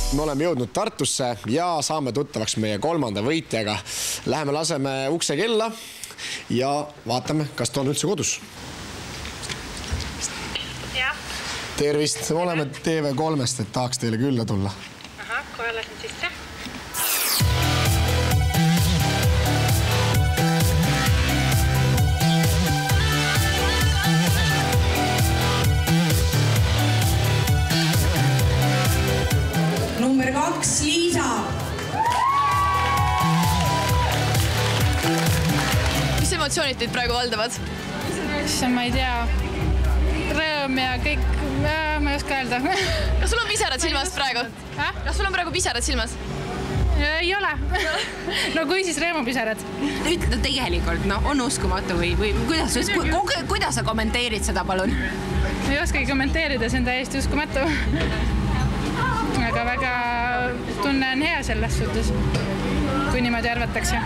Me oleme jõudnud Tartusse ja saame tuttavaks meie kolmanda võitjaga. Läheme laseme ukse kella ja vaatame, kas ta on üldse kodus. Ja. Tervist, me oleme TV3-st, et tahaks teile külla tulla. Aha, kohe lasen sisse. Number 2, Liisa. Mis emotsioonid teid praegu valdavad? Ma ei tea. Rõõm ja kõik, ma ei oska öelda. Kas sul on pisarad silmas praegu? Kas sul on praegu pisarad silmas? Ei ole. No kui siis rõõmupisarad? Ütle tegelikult, on uskumatu või kuidas sa kommenteerid seda, palun? Ei oskagi kommenteerida, see on täiesti uskumatu. Aga väga tunne on hea selles suhtes, kui niimoodi arvatakse.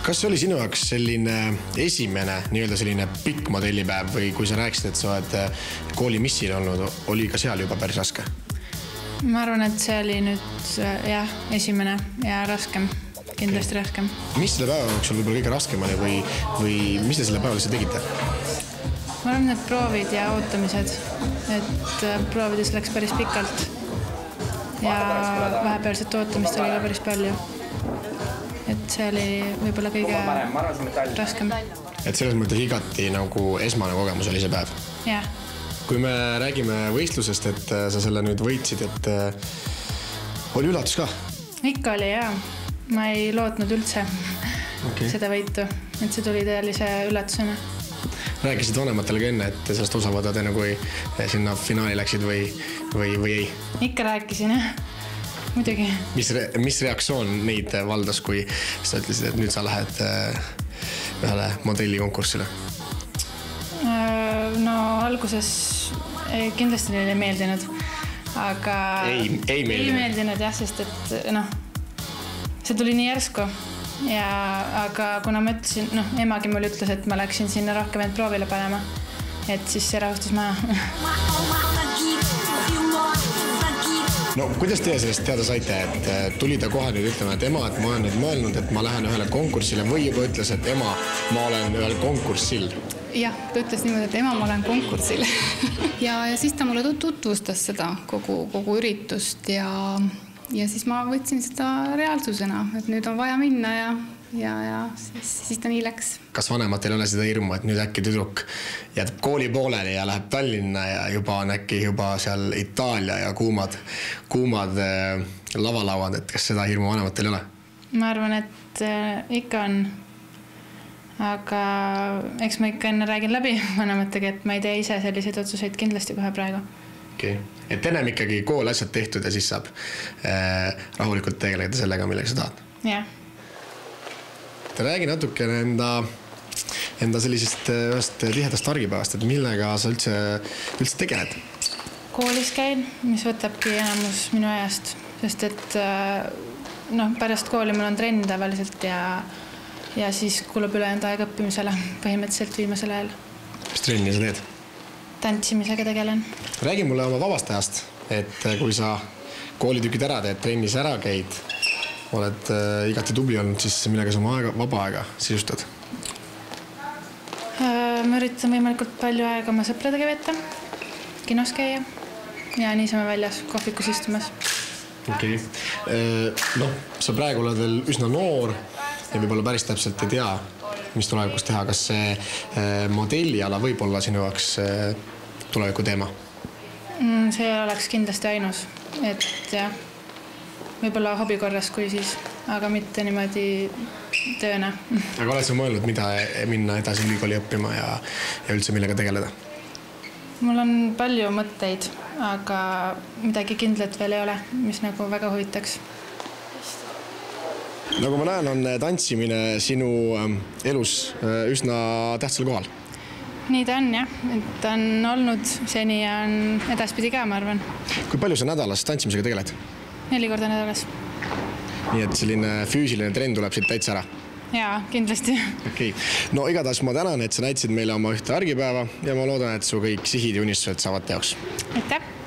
Kas see oli sinu jaoks selline esimene selline pikk modellipäev või kui sa rääkisid, et sa oled kooli missil olnud, oli ka seal juba päris raske? Ma arvan, et see oli nüüd esimene ja raskem. Kindlasti raskem. Mis selle päeva jooksul võib-olla kõige raskem oli või mis te selle päeval üldse tegite? Ma arvan, need proovid ja ootamised, et proovides läks päris pikalt ja vahepealset ootamist oli ka päris palju. Et see oli võib-olla kõige raskem. Et selles mõttes igati nagu esmane kogemus oli see päev? Jah. Kui me räägime võistlusest, et sa selle nüüd võitsid, et oli üllatus ka? Ikka oli, jah. Ma ei lootnud üldse seda võitu, et see tuli tõelise üllatusena. Rääkisid vanematele ka enne, et sellest osa võtad enne, kui sinna finaali läksid või ei? Ikka rääkisin, jah. Muidugi. Mis reaktsioon neid valdas, kui sa ütlesid, et nüüd sa lähed ühele modellikonkursile? No alguses kindlasti neile ei meeldinud, aga... Ei meeldinud? Ei meeldinud, jah, sest et see tuli nii järsku, aga kuna ma ütlesin, emagi mul ütles, et ma läksin sinna rohkem end proovile panema, et siis see rahustas maha. No kuidas teie sellest teada saite, et tuli ta kohe nüüd ütlema, et ema, et ma olen nüüd mõelnud, et ma lähen ühele konkursile või juba ütles, et ema, ma olen ühel konkursil? Jah, ta ütles niimoodi, et ema, ma olen konkursil. Ja siis ta mulle tutvustas seda kogu üritust ja siis ma võtsin seda reaalsusena, et nüüd on vaja minna ja siis ta nii läks. Kas vanematel ei ole seda hirmu, et nüüd äkki tüdruk jätab kooli pooleli ja läheb Tallinna ja juba on äkki seal Itaalia ja kuumad lavalauad, et kas seda hirmu vanematel ei ole? Ma arvan, et ikka on, aga eks ma ikka enne räägin läbi vanematega, et ma ei tee ise selliseid otsuseid kindlasti kohe praegu. Et ennem ikkagi kool asjad tehtud ja siis saab rahulikult tegeleda sellega, millega sa tahad. Jah. Räägi natuke enda sellisest ühest tihedast argipäevast, et millega sa üldse tegeled? Koolis käin, mis võtabki enamus minu ajast, sest et pärast kooli mul on trenn tavaliselt ja siis kulub ülejäänud aeg õppimisele põhimõtteliselt viimasel ajal. Mis trenni sa teed? Tantsimisega tegelen. Räägi mulle oma vabast ajast, et kui sa koolitükid ära teed, trennis ära käid, oled igati tubli olnud, siis millega sa oma vaba aega sisustad? Ma üritan võimalikult palju aega oma sõpradega veeta, kinos käia ja niisama väljas kohvikus istumas. Sa praegu oled veel üsna noor ja võib-olla päris täpselt ei tea, mis tulevikus teha. Kas see modelliala võib olla sinu jaoks tuleviku teema? See oleks kindlasti ainus, et jah, võib-olla hobikorras kui siis, aga mitte niimoodi tööna. Aga oled sa mõelnud, mida minna edasi ülikooli õppima ja üldse millega tegeleda? Mul on palju mõtteid, aga midagi kindlat veel ei ole, mis nagu väga huvitaks. Nagu ma näen, on tantsimine sinu elus üsna tähtsal kohal. Nii ta on, jah. Et on olnud seni ja on edaspidi ka, ma arvan. Kui palju sa nädalas tantsimisega tegeled? 4 korda nädalas. Nii et selline füüsiline trenn tuleb siit täitsa ära? Jaa, kindlasti. Okei. No igatahes ma tänan, et sa näitasid meile oma ühte argipäeva ja ma loodan, et su kõik sihid ja unistused saavad teoks. Aitäh!